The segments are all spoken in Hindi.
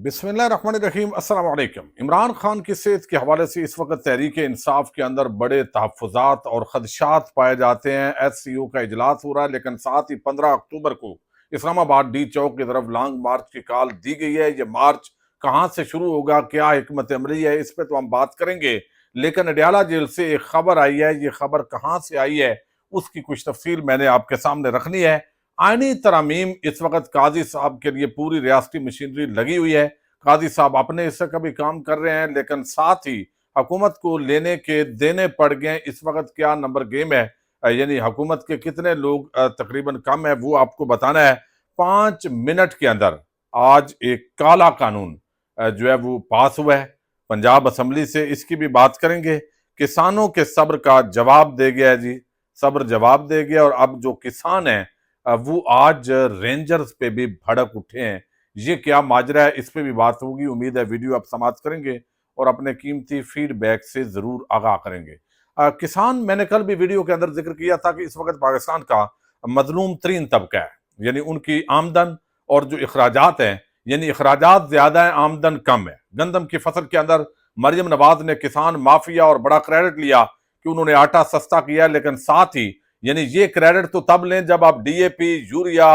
बिस्मिल्लाहिर्रहमानिर्रहीम अस्सलाम वालेकुम। इमरान खान की सेहत के हवाले से इस वक्त तहरीक इंसाफ के अंदर बड़े तहफ़्फ़ुज़ात और ख़दशात पाए जाते हैं। SCO का इजलास हो रहा है, लेकिन साथ ही 15 अक्टूबर को इस्लामाबाद डी चौक की तरफ लॉन्ग मार्च की कॉल दी गई है। ये मार्च कहाँ से शुरू होगा, क्या हिकमत अमली है, इस पर तो हम बात करेंगे। लेकिन अडयाला जेल से एक खबर आई है, ये खबर कहाँ से आई है उसकी कुछ तफसील मैंने आपके सामने रखनी है। आईनी तरामीम इस वक्त काजी साहब के लिए पूरी रियासती मशीनरी लगी हुई है। काजी साहब अपने हिस्से का भी काम कर रहे हैं, लेकिन साथ ही हुकूमत को लेने के देने पड़ गए। इस वक्त क्या नंबर गेम है, यानी हुकूमत के कितने लोग तकरीबन कम है, वो आपको बताना है। 5 मिनट के अंदर आज एक काला कानून जो है वो पास हुआ है पंजाब असम्बली से, इसकी भी बात करेंगे। किसानों के सब्र का जवाब दे गया है जी, सब्र जवाब दे गया। और अब जो किसान है वो आज रेंजर्स पे भी भड़क उठे हैं। ये क्या माजरा है, इस पे भी बात होगी। उम्मीद है वीडियो आप समाप्त करेंगे और अपने कीमती फीडबैक से जरूर आगाह करेंगे। किसान, मैंने कल भी वीडियो के अंदर जिक्र किया था कि इस वक्त पाकिस्तान का मजलूम तरीन तबका है, यानी उनकी आमदन और जो अखराजात हैं, यानी अखराजात ज्यादा है, आमदन कम है। गंदम की फसल के अंदर मरियम नवाज ने किसान माफिया और बड़ा क्रेडिट लिया कि उन्होंने आटा सस्ता किया, लेकिन साथ ही यानी ये क्रेडिट तो तब लें जब आप DAP, यूरिया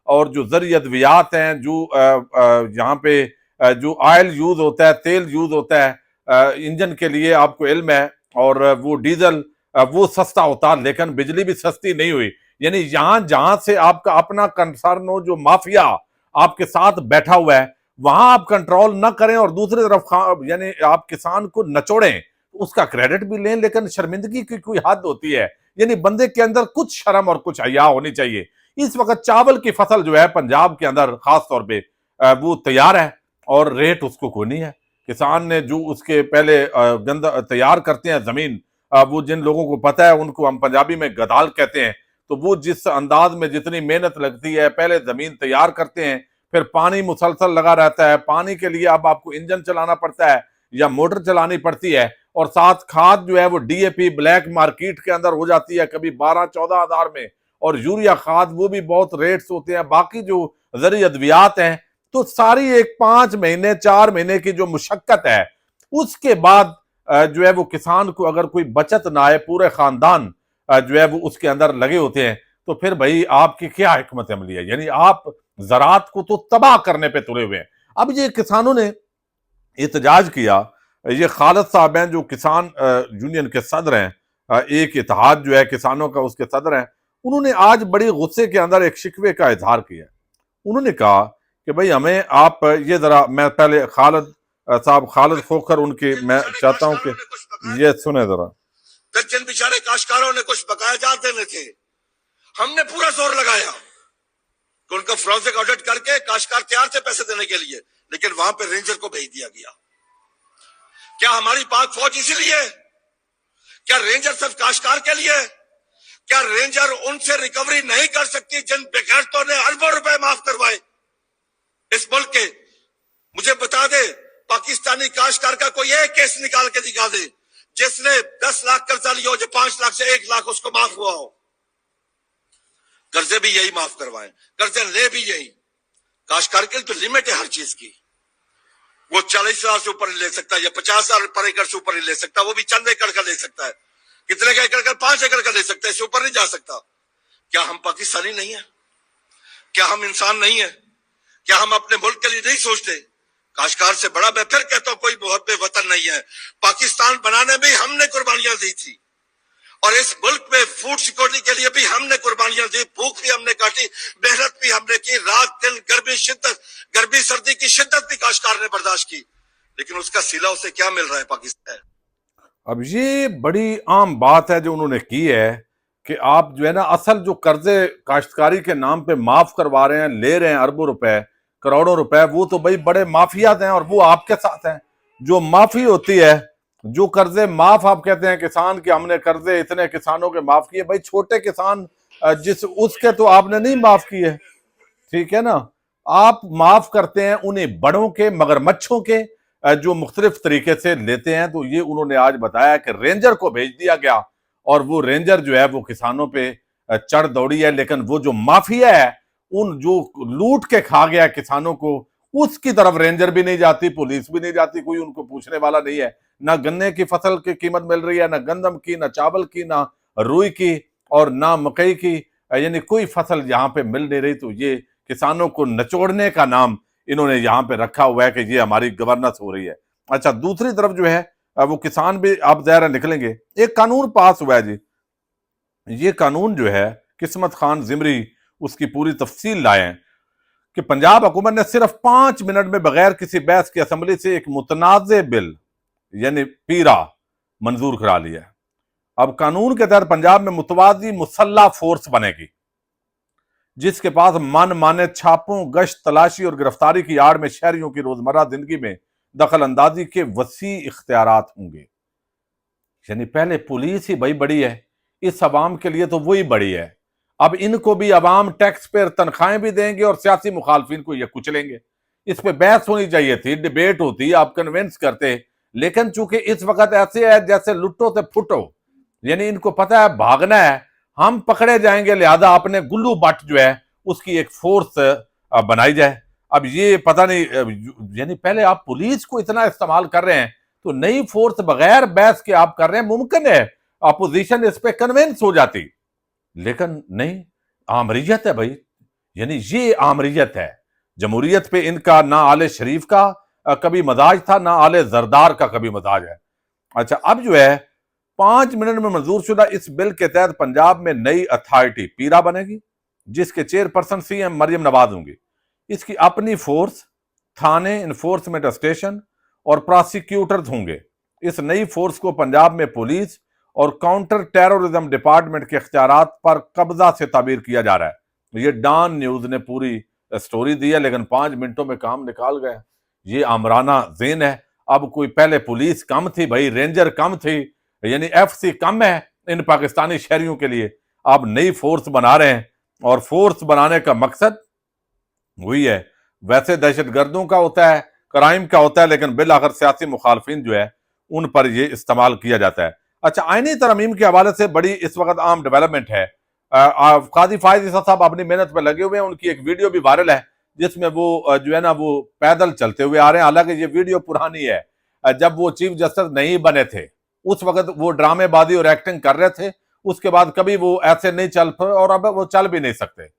और जो जरिए अद्वियात हैं, जो यहाँ पे जो ऑयल यूज होता है, तेल यूज होता है इंजन के लिए, आपको इल्म है। और वो डीजल वो सस्ता होता, लेकिन बिजली भी सस्ती नहीं हुई। यानी यहाँ जहां से आपका अपना कंसर्न हो, जो माफिया आपके साथ बैठा हुआ है, वहां आप कंट्रोल ना करें और दूसरी तरफ यानी आप किसान को नचोड़ें, उसका क्रेडिट भी लें, लेकिन शर्मिंदगी की कोई हद होती है। यानी बंदे के अंदर कुछ शर्म और कुछ हया होनी चाहिए। इस वक्त चावल की फसल जो है पंजाब के अंदर खास तौर पे वो तैयार है और रेट उसको कोई नहीं है। किसान ने जो उसके पहले गंदा तैयार करते हैं जमीन, वो जिन लोगों को पता है उनको हम पंजाबी में गदाल कहते हैं। तो वो जिस अंदाज में जितनी मेहनत लगती है, पहले जमीन तैयार करते हैं, फिर पानी मुसलसल लगा रहता है। पानी के लिए अब आपको इंजन चलाना पड़ता है या मोटर चलानी पड़ती है, और साथ खाद जो है वो DAP ब्लैक मार्केट के अंदर हो जाती है कभी 12-14 हजार में, और यूरिया खाद वो भी बहुत रेट्स होते हैं। बाकी जो जरिए अद्वियात हैं, तो सारी एक 5 महीने 4 महीने की जो मुशक्कत है, उसके बाद जो है वो किसान को अगर कोई बचत ना आए, पूरे खानदान जो है वो उसके अंदर लगे होते हैं, तो फिर भाई आपकी क्या हिकमत अमली है। यानी आप ज़रात को तो तबाह करने पे तुले हुए हैं। अब ये किसानों ने एहतजाज किया। ये खालिद साहब हैं जो किसान यूनियन के सदर हैं, एक इत्तेहाद जो है किसानों का उसके सदर हैं। उन्होंने आज बड़ी गुस्से के अंदर एक शिकवे का इजहार किया। उन्होंने कहा कि भाई हमें आप ये जरा, मैं पहले खालिद साहब, खालिद खोखर उनके, मैं चाहता हूं कि ये सुने जरा। फिर जिन बेचारे काश्तकारों ने कुछ बकाया जात देने थे, हमने पूरा जोर लगाया कि उनका फोरेंसिक ऑडिट करके काश्तकार तैयार थे पैसे देने के लिए, लेकिन वहां पे रेंजर को भेज दिया गया। क्या हमारी पाक फौज इसीलिए? क्या रेंजर सिर्फ काश्तकार के लिए? क्या रेंजर उनसे रिकवरी नहीं कर सकती जिन बेगैरतों ने अरबों रुपए माफ करवाए इस मुल्क के? मुझे बता दे, पाकिस्तानी काश्तकार का कोई एक केस निकाल के दिखा दे जिसने 10 लाख कर्जा लिया हो, जो 5 लाख से 1 लाख उसको माफ हुआ हो। कर्जे भी यही माफ करवाएं, कर्जे ले भी यही। काश्तकार के लिए तो लिमिट है हर चीज की। वो 40 हजार से ऊपर ले सकता है या 50 हजार पर एकड़ से ऊपर ही ले सकता है। वो भी चंद एकड़ का ले सकता है। कितने का एकड़ का? 5 एकड़ का ले सकता है, इससे ऊपर नहीं जा सकता। क्या हम पाकिस्तानी नहीं है? क्या हम इंसान नहीं है? क्या हम अपने मुल्क के लिए नहीं सोचते? काश्तकार से बड़ा मैं फिर कहता हूं कोई मोहब्बे वतन नहीं है। पाकिस्तान बनाने में हमने कुर्बानियां दी थी, और इस मुल्क में फूड सिक्योरिटी के लिए भी हमने कुर्बानियां दी। भूख भी हमने काटी, मेहनत भी हमने की, रात दिन गर्मी सर्दी की शिद्दत भी काश्तकार ने बर्दाश्त की, लेकिन उसका सिला उसे क्या मिल रहा है पाकिस्तान? अब ये बड़ी आम बात है जो उन्होंने की है कि आप जो है ना, असल जो कर्जे काश्तकारी के नाम पे माफ करवा रहे हैं, ले रहे हैं अरबों रुपए, करोड़ों रुपए, वो तो भाई बड़े माफियात हैं और वो आपके साथ हैं। जो माफी होती है, जो कर्जे माफ आप कहते हैं किसान के, हमने कर्जे इतने किसानों के माफ किए, भाई छोटे किसान जिस उसके तो आपने नहीं माफ किए, ठीक है ना। आप माफ करते हैं उन्हें बड़ों के, मगरमच्छों के, जो मुख्तलिफ तरीके से लेते हैं। तो ये उन्होंने आज बताया कि रेंजर को भेज दिया गया, और वो रेंजर जो है वो किसानों पे चढ़ दौड़ी है। लेकिन वो जो माफिया है, उन जो लूट के खा गया किसानों को, उसकी तरफ रेंजर भी नहीं जाती, पुलिस भी नहीं जाती, कोई उनको पूछने वाला नहीं है। ना गन्ने की फसल की कीमत मिल रही है, ना गंदम की, ना चावल की, ना रुई की और ना मकई की, यानी कोई फसल यहाँ पे मिल नहीं रही। तो ये किसानों को नचोड़ने का नाम इन्होंने यहाँ पे रखा हुआ है कि ये हमारी गवर्नेंस हो रही है। अच्छा, दूसरी तरफ जो है वो किसान भी अब ज़ाहिर निकलेंगे। एक कानून पास हुआ है जी, ये कानून जो है किस्मत खान जिमरी उसकी पूरी तफसील लाए हैं कि पंजाब हुकूमत ने सिर्फ 5 मिनट में बगैर किसी बहस की असेंबली से एक मुतनाज़ बिल यानी पीरा मंजूर करा लिया है। अब कानून के तहत पंजाब में मुतवाजी मुसल्ला फोर्स बनेगी, जिसके पास मन माने छापों, गश्त, तलाशी और गिरफ्तारी की आड़ में शहरियों की रोजमर्रा जिंदगी में दखल अंदाजी के वसी इख्तियारात होंगे। यानी पहले पुलिस ही भाई बड़ी है, इस अवाम के लिए तो वही बड़ी है। अब इनको भी अवाम टैक्स पेयर तनख्वाहें भी देंगे और सियासी मुखालफिन को ये कुचलेंगे। इस पे बहस होनी चाहिए थी, डिबेट होती, आप कन्विंस करते, लेकिन चूंकि इस वक्त ऐसे है जैसे लुट्टो से फुटो, यानी इनको पता है भागना है, हम पकड़े जाएंगे, लिहाजा अपने गुल्लू बट जो है उसकी एक फोर्स बनाई जाए। अब ये पता नहीं, यानी पहले आप पुलिस को इतना इस्तेमाल कर रहे हैं तो नई फोर्स बगैर बहस के आप कर रहे हैं, मुमकिन है अपोजिशन इस पे कन्विंस हो जाती, लेकिन नहीं, आमरीयत है भाई, यानी ये आमरीयत है। जमहूरियत पे इनका ना आले शरीफ का कभी मजाज था, ना आले जरदार का कभी मजाज है। अच्छा, अब जो है 5 मिनट में मंजूर शुदा इस बिल के तहत पंजाब में नई अथॉरिटी पीरा बनेगी, जिसके चेयरपर्सन सीएम मरियम नवाज होंगी। इसकी अपनी फोर्स, थाने, इन्फोर्समेंट स्टेशन और प्रोसिक्यूटर्स होंगे। इस नई फोर्स को पंजाब में पुलिस और काउंटर टेररिज्म डिपार्टमेंट के इख्तियारात पर कब्जा से ताबीर किया जा रहा है। ये डॉन न्यूज ने पूरी स्टोरी दी है, लेकिन 5 मिनटों में काम निकाल गए। ये आमराना ज़ेन है। अब कोई पहले पुलिस कम थी भाई, रेंजर कम थी, यानी एफसी कम है इन पाकिस्तानी शहरियों के लिए। आप नई फोर्स बना रहे हैं और फोर्स बनाने का मकसद वही है, वैसे दहशत गर्दों का होता है, क्राइम का होता है, लेकिन बिल आखिर सियासी मुखालफिन जो है उन पर यह इस्तेमाल किया जाता है। अच्छा, आईनी तरमीम के हवाले से बड़ी इस वक्त आम डेवलपमेंट है। काजी फायद ईसा साहब अपनी मेहनत पर लगे हुए हैं। उनकी एक वीडियो भी वायरल है जिसमें वो जो है ना वो पैदल चलते हुए आ रहे हैं। हालांकि ये वीडियो पुरानी है, जब वो चीफ जस्टिस नहीं बने थे उस वक्त वो ड्रामेबाजी और एक्टिंग कर रहे थे। उसके बाद कभी वो ऐसे नहीं चल पाए और अब वो चल भी नहीं सकते।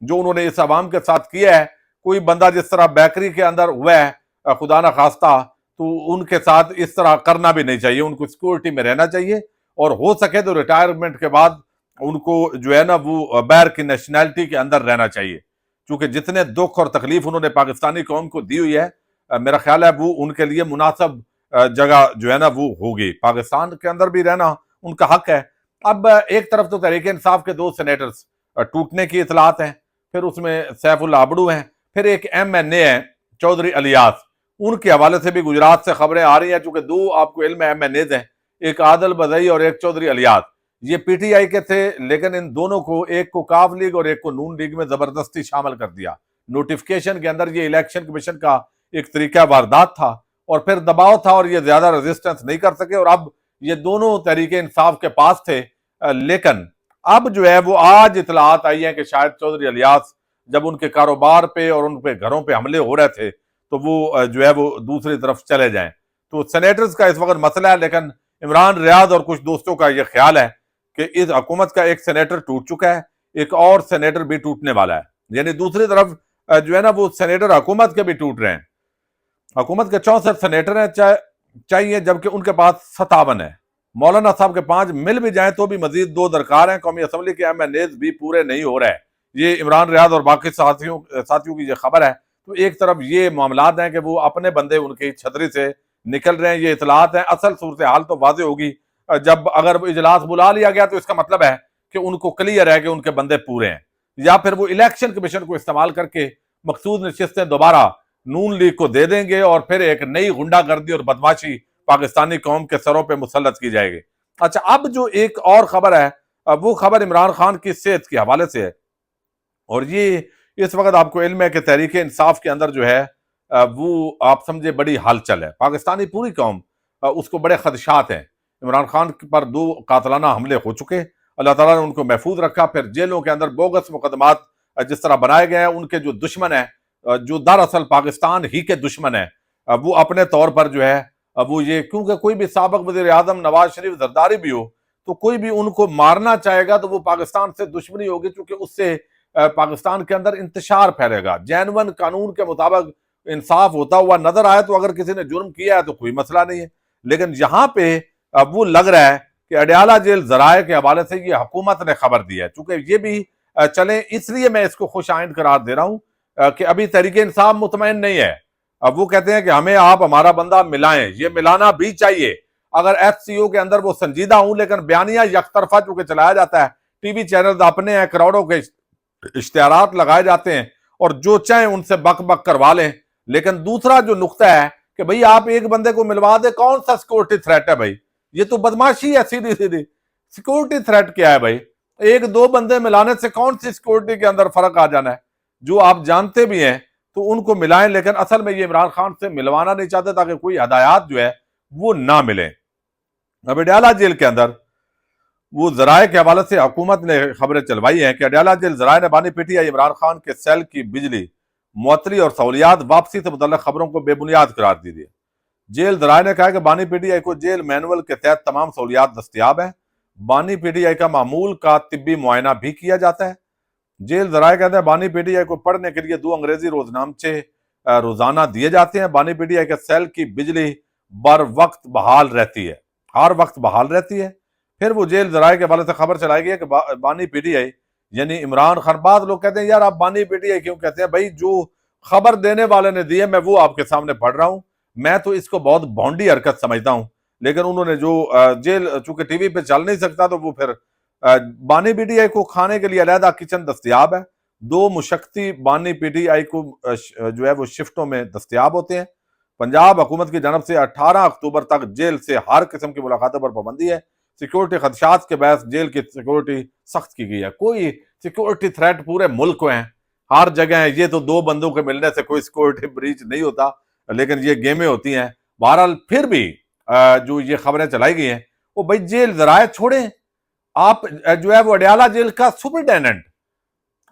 जो उन्होंने इस अवाम के साथ किया है, कोई बंदा जिस तरह बेकरी के अंदर हुआ है खुदा ना खास्ता, तो उनके साथ इस तरह करना भी नहीं चाहिए। उनको सिक्योरिटी में रहना चाहिए और हो सके तो रिटायरमेंट के बाद उनको जो है ना वो बैर की नेशनैलिटी के अंदर रहना चाहिए, क्योंकि जितने दुख और तकलीफ उन्होंने पाकिस्तानी कौम को दी हुई है, मेरा ख्याल है वो उनके लिए मुनासिब जगह जो है ना वो होगी। पाकिस्तान के अंदर भी रहना उनका हक है। अब एक तरफ तो तहरीक इंसाफ के 2 सेनेटर्स टूटने की इतलात हैं, फिर उसमें सैफुल्ला आबड़ू हैं, फिर एक MNA है चौधरी अलियास, उनके हवाले से भी गुजरात से खबरें आ रही हैं। चूंकि 2 आपको इल्म MNAs हैं, एक आदल बदई और एक चौधरी अलियास। ये PTI के थे, लेकिन इन दोनों को, एक को काफ लीग और एक को नून लीग में जबरदस्ती शामिल कर दिया। नोटिफिकेशन के अंदर ये इलेक्शन कमीशन का एक तरीका वारदात था और फिर दबाव था और ये ज्यादा रेजिस्टेंस नहीं कर सके और अब ये दोनों तरीके इंसाफ के पास थे। लेकिन अब जो है वो आज इतलात आई है कि शायद चौधरी अलियास जब उनके कारोबार पे और उन पे घरों पे हमले हो रहे थे तो वो जो है वो दूसरी तरफ चले जाएं। तो सेनेटर्स का इस वक्त मसला है, लेकिन इमरान रियाज और कुछ दोस्तों का यह ख्याल है कि इस हुकूमत का एक सेनेटर टूट चुका है, एक और सेनेटर भी टूटने वाला है। यानी दूसरी तरफ जो है ना वो सेनेटर हुकूमत के भी टूट रहे हैं। हुकूमत के 64 सेनेटर हैं चाहिए, जबकि उनके पास 57 है। मौलाना साहब के 5 मिल भी जाएं तो भी मजीद 2 दरकार हैं। कौमी असम्बली के MNAs भी पूरे नहीं हो रहे हैं। ये इमरान रियाज और बाकी साथियों की ये खबर है। तो एक तरफ ये मामलात हैं कि वो अपने बंदे उनकी छतरी से निकल रहे हैं, ये इतलात हैं। असल सूरत हाल तो वाज़ेह होगी जब अगर इजलास बुला लिया गया, तो इसका मतलब है कि उनको क्लियर है कि उनके बंदे पूरे हैं, या फिर वो इलेक्शन कमीशन को इस्तेमाल करके मखसूस नशिस्तें दोबारा नून लीग को दे देंगे और फिर एक नई गुंडागर्दी और बदमाशी पाकिस्तानी कौम के सरों पे मुसल्लत की जाएगी। अच्छा, अब जो एक और खबर है वो खबर इमरान खान की सेहत के हवाले से है और ये इस वक्त आपको इल्म है कि तहरीक इंसाफ के अंदर जो है वो आप समझे बड़ी हलचल है। पाकिस्तानी पूरी कौम उसको बड़े खदशात हैं। इमरान खान पर 2 कातलाना हमले हो चुके, अल्लाह ताला ने उनको महफूज रखा। फिर जेलों के अंदर बोगस मुकदमात जिस तरह बनाए गए हैं, उनके जो दुश्मन हैं जो दरअसल पाकिस्तान ही के दुश्मन है, वो अपने तौर पर जो है वो ये, क्योंकि कोई भी साबिक वज़ीर आज़म नवाज शरीफ जरदारी भी हो तो कोई भी उनको मारना चाहेगा तो वो पाकिस्तान से दुश्मनी होगी, क्योंकि उससे पाकिस्तान के अंदर इंतशार फैलेगा। जैनवन कानून के मुताबिक इंसाफ होता हुआ नजर आए तो अगर किसी ने जुर्म किया है तो कोई मसला नहीं है, लेकिन यहां पे वो लग रहा है कि अडयाला जेल जराए के हवाले से ये हुकूमत ने खबर दी है। चूंकि ये भी चले, इसलिए मैं इसको खुश आइंद करार दे रहा हूं कि अभी तहरीक इंसाफ मुतमईन नहीं है। अब वो कहते हैं कि हमें आप हमारा बंदा मिलाएं, ये मिलाना भी चाहिए। अगर एचसीओ के अंदर वो संजीदा हूं, लेकिन बयानिया यकतरफा चूंकि चलाया जाता है, टीवी चैनल अपने हैं, करोड़ों के इश्तिहारात लगाए जाते हैं और जो चाहे उनसे बक बक करवा लें। लेकिन दूसरा जो नुक्ता है कि भाई आप एक बंदे को मिलवा दे, कौन सा सिक्योरिटी थ्रेट है भाई? ये तो बदमाशी है सीधी सीधी। सिक्योरिटी थ्रेट क्या है भाई? एक दो बंदे मिलाने से कौन सी सिक्योरिटी के अंदर फर्क आ जाना है? जो आप जानते भी हैं तो उनको मिलाएं, लेकिन असल में ये इमरान खान से मिलवाना नहीं चाहते ताकि कोई हदायत जो है वो ना मिले। अब अडयाला जेल के अंदर वो जराए के हवाले से हुकूमत ने खबरें चलवाई हैं कि अडयाला जेल जराए ने बानी पीटीआई इमरान खान के सेल की बिजली मुअत्तली और सहूलियात वापसी से मुतल्लिक खबरों को बेबुनियाद करार दी है। जेल जराए ने कहा कि बानी पीटीआई को जेल मैनुअल के तहत तमाम सहूलियात दस्तियाब है। बानी पीटीआई का मामूल का तिब्बी मुआयना भी किया जाता है। जेल जराए कहते हैं बानी पीटीआई को पढ़ने के लिए 2 अंग्रेजी रोजनामचे रोजाना दिए जाते हैं। बानी पीटीआई के सेल की बिजली बर वक्त बहाल रहती है, हर वक्त बहाल रहती है। फिर वो जेल जराए के हवाले से खबर चलाई गई है कि बानी पीटीआई यानी इमरान खान, बाद लोग कहते हैं यार आप बानी पीटीआई क्यों कहते हैं भाई? जो खबर देने वाले ने दी है मैं वो आपके सामने पढ़ रहा हूं। मैं तो इसको बहुत भौंडी हरकत समझता हूं, लेकिन उन्होंने जो जेल चूंकि टीवी पे चल नहीं सकता तो वो फिर बानी पीटीआई को खाने के लिए अलहदा किचन दस्तियाब है। 2 मुशक्ती बानी पीटीआई को जो है वो शिफ्टों में दस्तियाब होते हैं। पंजाब हुकूमत की जानब से 18 अक्टूबर तक जेल से हर किस्म की मुलाकातों पर पाबंदी है। सिक्योरिटी खदशात के बहस जेल की सिक्योरिटी सख्त की गई है। कोई सिक्योरिटी थ्रेट पूरे मुल्क को है, हर जगह है। ये तो 2 बंदों के मिलने से कोई सिक्योरिटी ब्रीच नहीं होता, लेकिन ये गेमें होती हैं। बहरहाल फिर भी जो ये खबरें चलाई गई हैं वो भाई जेल जराए छोड़ें, आप जो है वो अडयाला जेल का सुपरिटेंडेंट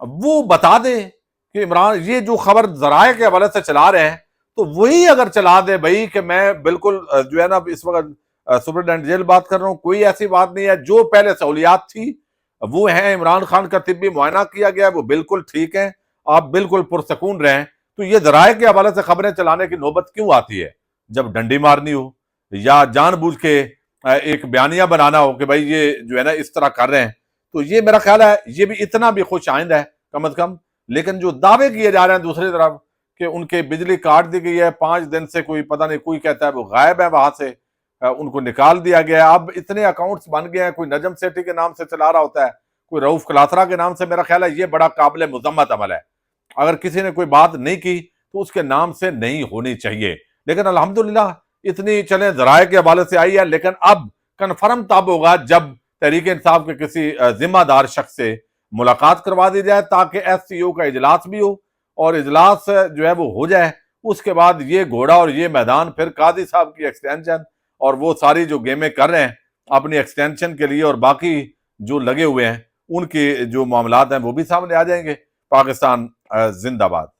वो बता दे कि इमरान ये जो खबर जराए के हवाले से चला रहे हैं तो वही अगर चला दे भाई कि मैं बिल्कुल जो है ना इस वक्त सुपरिटेंडेंट जेल बात कर रहा हूं, कोई ऐसी बात नहीं है। जो पहले सहूलियात थी वो है, इमरान खान का तिब्बी मुआयना किया गया, वो बिल्कुल ठीक है, आप बिल्कुल पुरसकून रहें। तो ये जराए के हवाले से खबरें चलाने की नौबत क्यों आती है? जब डंडी मारनी हो या जानबूझ के एक बयानिया बनाना हो कि भाई ये जो है ना इस तरह कर रहे हैं, तो ये मेरा ख्याल है ये भी इतना भी खुश आइंद है कम अज कम। लेकिन जो दावे किए जा रहे हैं दूसरी तरफ कि उनके बिजली काट दी गई है 5 दिन से, कोई पता नहीं, कोई कहता है वो गायब है वहां से, उनको निकाल दिया गया है। अब इतने अकाउंट्स बन गए हैं, कोई नजम सेठी के नाम से चला रहा होता है, कोई रऊफ कलाथरा के नाम से। मेरा ख्याल है ये बड़ा काबिल मुजम्मत अमल है। अगर किसी ने कोई बात नहीं की तो उसके नाम से नहीं होनी चाहिए। लेकिन अल्हम्दुलिल्लाह इतनी चले जराए के हवाले से आई है, लेकिन अब कन्फर्म तब होगा जब तहरीक इंसाफ के किसी जिम्मेदार शख्स से मुलाकात करवा दी जाए, ताकि एससीओ का इजलास भी हो और इजलास जो है वो हो जाए। उसके बाद ये घोड़ा और ये मैदान फिर कादी साहब की एक्सटेंशन और वो सारी जो गेमें कर रहे हैं अपनी एक्सटेंशन के लिए और बाकी जो लगे हुए हैं उनके जो मामलात हैं वो भी सामने आ जाएंगे। पाकिस्तान जिंदाबाद।